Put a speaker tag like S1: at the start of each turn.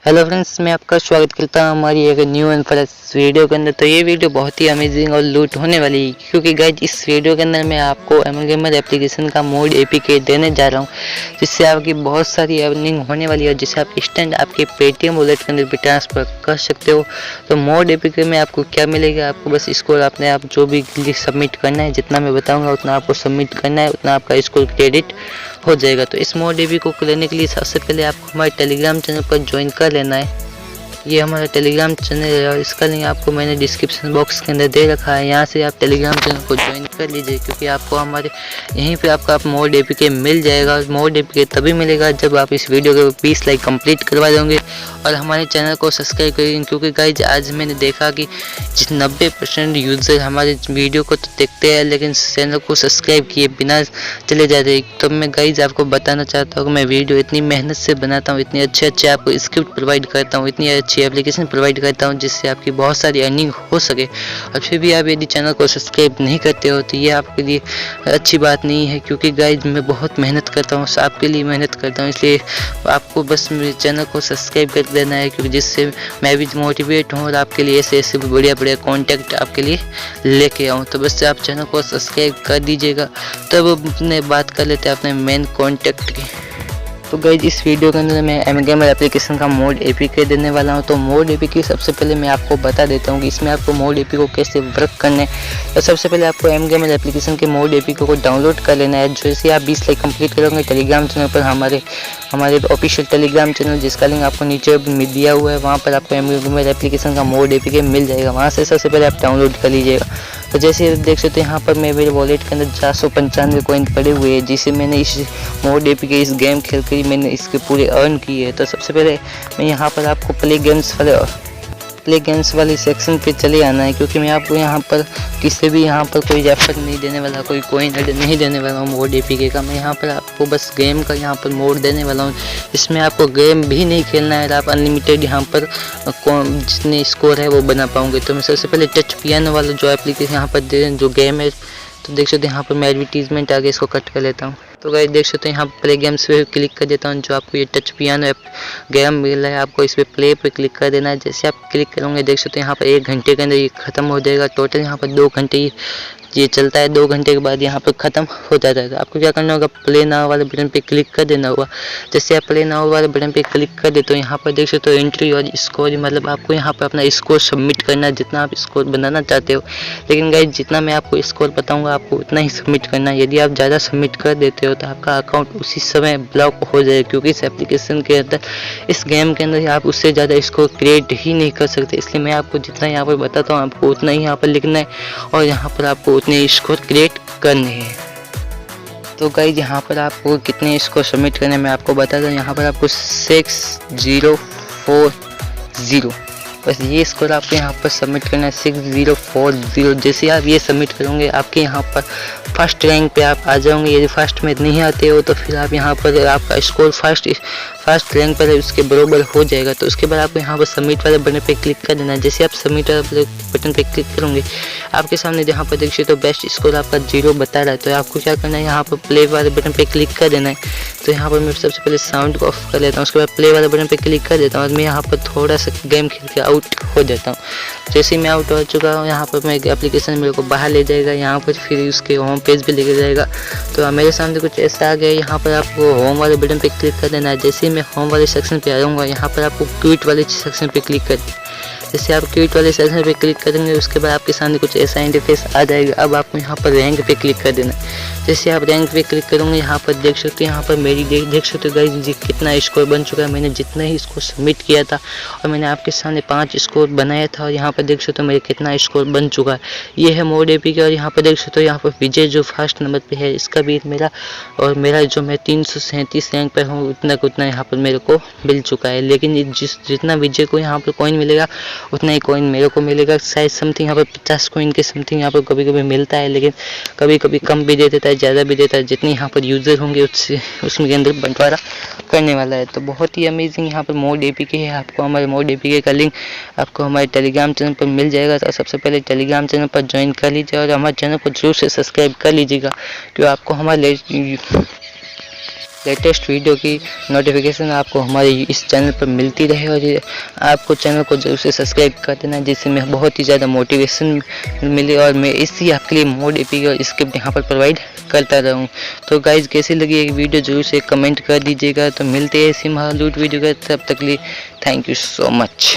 S1: Hello friends, मैं आपका स्वागत करता हूं हमारी एक न्यू एंड फ्रेश वीडियो के अंदर। तो ये वीडियो बहुत ही अमेजिंग और लूट होने वाली है, क्योंकि गाइज इस वीडियो के अंदर मैं आपको Mgamer एप्लीकेशन का मोड एपीके देने जा रहा हूं, जिससे आपकी बहुत सारी अर्निंग होने वाली है, जिससे आप इंस्टेंट आपके पेटीएम वॉलेट के अंदर भी ट्रांसफर कर सकते हो। तो मोड एपीके में आपको क्या मिलेगा, आपको बस स्कोर अपने आप जो भी सबमिट करना है, जितना मैं बताऊँगा उतना आपको सबमिट करना है, उतना आपका स्कोर क्रेडिट हो जाएगा। तो इस मोड एपी को लेने के लिए सबसे पहले आपको हमारे टेलीग्राम चैनल पर ज्वाइन कर लेना है। ये हमारा टेलीग्राम चैनल है और इसका लिंक आपको मैंने डिस्क्रिप्शन बॉक्स के अंदर दे रखा है। यहाँ से आप टेलीग्राम चैनल को ज्वाइन कर लीजिए, क्योंकि आपको हमारे यहीं पे आपका मोड एपीके मिल जाएगा। और मोड एपीके तभी मिलेगा जब आप इस वीडियो के 20 लाइक कंप्लीट करवा दोगे और हमारे चैनल को सब्सक्राइब करेंगे। क्योंकि गाइज आज मैंने देखा कि 90% यूज़र हमारे वीडियो को तो देखते हैं, लेकिन चैनल को सब्सक्राइब किए बिना चले जाते हैं। तो मैं गाइज आपको बताना चाहता हूँ कि मैं वीडियो इतनी मेहनत से बनाता हूँ, इतने अच्छे आपको स्क्रिप्ट प्रोवाइड करता हूँ, इतनी अच्छी एप्लीकेशन प्रोवाइड करता हूँ, जिससे आपकी बहुत सारी अर्निंग हो सके। और फिर भी आप यदि चैनल को सब्सक्राइब नहीं करते हो तो ये आपके लिए अच्छी बात नहीं है, क्योंकि गाइज मैं बहुत मेहनत करता हूँ, आपके लिए मेहनत करता हूँ। इसलिए आपको बस मेरे चैनल को सब्सक्राइब कर देना है, क्योंकि जिससे मैं भी मोटिवेट हूँ और आपके लिए ऐसे ऐसे बढ़िया बढ़िया कॉन्टेक्ट आपके लिए लेके आऊँ। तो बस आप चैनल को सब्सक्राइब कर दीजिएगा। तब अपने बात कर लेते हैं अपने मेन कॉन्टेक्ट की। तो गाइज इस वीडियो के अंदर मैं Mgamer एप्लीकेशन का मोड एपीके देने वाला हूं। तो मोड एपीके सबसे पहले मैं आपको बता देता हूं कि इसमें आपको मोड एपीके को कैसे वर्क करना है। तो सबसे पहले आपको Mgamer एप्लीकेशन के मोड एपीके को डाउनलोड कर लेना है। जैसे आप 20 लाइक कंप्लीट करोगे टेलीग्राम चैनल पर, हमारे ऑफिशियल टेलीग्राम चैनल जिसका लिंक आपको नीचे दिया हुआ है, वहाँ पर आपको Mgamer एप्लीकेशन का मोड एपीके मिल जाएगा। वहाँ से सबसे पहले आप डाउनलोड कर लीजिएगा। तो जैसे देख सकते हैं यहाँ पर मेरे वॉलेट के अंदर 495 कॉइन पड़े हुए हैं, जिसे मैंने इस मोड एपीके इस गेम खेल कर मैंने इसके पूरे अर्न किए हैं। तो सबसे पहले मैं यहाँ पर आपको प्ले गेम्स वाले सेक्शन पे चले आना है, क्योंकि मैं आपको यहाँ पर किसी भी यहाँ पर कोई रेफर नहीं देने वाला, कोई कॉइन नहीं देने वाला हूँ मोड एपीके का। मैं यहाँ पर आपको बस गेम का यहाँ पर मोड देने वाला हूँ, इसमें आपको गेम भी नहीं खेलना है, आप अनलिमिटेड यहाँ पर जितने स्कोर है वो बना पाओगे। तो मैं सबसे पहले टच पियानो वाला जो एप्लीकेशन यहाँ पर जो गेम है, तो देख सकते हैं यहाँ पर मैं एडवर्टीजमेंट आगे इसको कट कर लेता हूँ। तो गाइस देख सकते हैं यहाँ प्ले गेम्स पे क्लिक कर देता हूँ। जो आपको ये टच पियानो ऐप गेम मिल रहा है, आपको इस पर प्ले पे क्लिक कर देना है। जैसे आप क्लिक करोगे देख सकते हैं यहाँ पर 1 घंटे के अंदर ये खत्म हो जाएगा। टोटल यहाँ पर 2 घंटे ये चलता है, 2 घंटे के बाद यहाँ पर ख़त्म हो जाता है। तो आपको क्या करना होगा, प्ले नाउ वाले बटन पे क्लिक कर देना होगा। जैसे आप प्ले नाउ वाले बटन पे क्लिक कर देते हो, यहाँ पर देख सकते हो एंट्री और स्कोर, मतलब आपको यहाँ पर अपना स्कोर सबमिट करना है, जितना आप स्कोर बनाना चाहते हो। लेकिन गाइस जितना मैं आपको स्कोर बताऊँगा आपको उतना ही सबमिट करना है। यदि आप ज़्यादा सबमिट कर देते हो तो आपका अकाउंट उसी समय ब्लॉक हो जाएगा, क्योंकि इस एप्लीकेशन के अंदर, इस गेम के अंदर आप उससे ज़्यादा स्कोर क्रिएट ही नहीं कर सकते। इसलिए मैं आपको जितना यहाँ पर बताता हूँ आपको उतना ही यहाँ पर लिखना है और यहाँ पर आपको उतने स्कोर क्रिएट करने हैं। तो गाइस यहाँ पर आपको कितने स्कोर सबमिट करने मैं आपको बता दूँ। यहाँ पर आपको 6040, बस ये स्कोर आपको यहाँ पर सबमिट करना है, 6040। जैसे आप ये सबमिट करोगे आपके यहाँ पर फर्स्ट रैंक पे आप आ जाओगे। यदि फर्स्ट में नहीं आते हो तो फिर आप यहाँ पर आपका स्कोर फर्स्ट रैंक पर उसके बराबर हो जाएगा। तो उसके बाद आपको यहाँ पर सबमिट वाले बटन पे क्लिक कर देना है। जैसे आप सबमिट वाले बटन पे क्लिक करोगे आपके सामने यहाँ पर देखिए तो बेस्ट स्कोर आपका 0 बता रहा है। तो आपको क्या करना है, यहाँ पर प्ले वाले बटन पे क्लिक कर देना है। तो यहाँ पर मैं सबसे पहले साउंड को ऑफ कर लेता हूँ, उसके बाद प्ले वाले बटन पे क्लिक कर देता हूँ और मैं यहाँ पर थोड़ा सा गेम खेल के आउट हो जाता हूँ। जैसे मैं आउट हो चुका हूँ, यहाँ पर मैं एप्लीकेशन मेरे को बाहर ले जाएगा, यहाँ पर फिर उसके होम पेज पे लेके जाएगा। तो मेरे सामने कुछ ऐसा आ गया। यहाँ पर आपको होम वाले बटन पे क्लिक कर देना है। जैसे ही मैं होम वाले सेक्शन पे आऊँगा, यहाँ पर आपको क्विट वाले सेक्शन पे क्लिक कर दें। जैसे आप क्विट वाले सेक्शन पे क्लिक करेंगे उसके बाद आपके सामने कुछ ऐसा इंटरफेस आ जाएगा। अब आपको यहाँ पर रैंक पे क्लिक कर देना है। जैसे आप रैंक पे क्लिक करोगे यहाँ पर देख सकते हो, यहाँ पर मेरी देख सकते हो गाइस जी कितना स्कोर बन चुका है। मैंने जितना ही स्कोर सबमिट किया था और मैंने आपके सामने 5 स्कोर बनाया था और यहाँ पर देख सकते हो मेरे कितना स्कोर बन चुका है। ये है मोड एपीके। और यहाँ पर देख सकते हो यहाँ पर विजय जो फर्स्ट नंबर पे है, इसका भी मेरा और मेरा जो मैं 337 रैंक पर हूँ उतना यहाँ पर मेरे को मिल चुका है। लेकिन जितना विजय को यहाँ पर कॉइन मिलेगा उतना ही कॉइन मेरे को मिलेगा। शायद समथिंग यहाँ पर 50 कॉइन के समथिंग यहाँ पर कभी कभी मिलता है, लेकिन कभी कभी कम भी दे देता है, ज़्यादा भी देता है। जितने यहाँ पर यूज़र होंगे उसमें अंदर बंटवारा करने वाला है। तो बहुत ही अमेजिंग यहाँ पर मोड एपीके है। आपको हमारे मोड एपीके का लिंक आपको हमारे टेलीग्राम चैनल पर मिल जाएगा। तो सबसे पहले टेलीग्राम चैनल पर ज्वाइन कर लीजिए और हमारे चैनल को जरूर से सब्सक्राइब कर लीजिएगा, क्योंकि आपको हमारे लेटेस्ट वीडियो की नोटिफिकेशन आपको हमारे इस चैनल पर मिलती रहे। और आपको चैनल को जरूर से सब्सक्राइब कर देना, जिससे मैं बहुत ही ज़्यादा मोटिवेशन मिले और मैं इसी आपके लिए मोड एपी और स्क्रिप्ट यहाँ पर प्रोवाइड करता रहूँ। तो गाइज कैसी लगी ये वीडियो जरूर से कमेंट कर दीजिएगा। तो मिलते हैं इसी महालूट वीडियो का, तब तक लिए थैंक यू सो मच।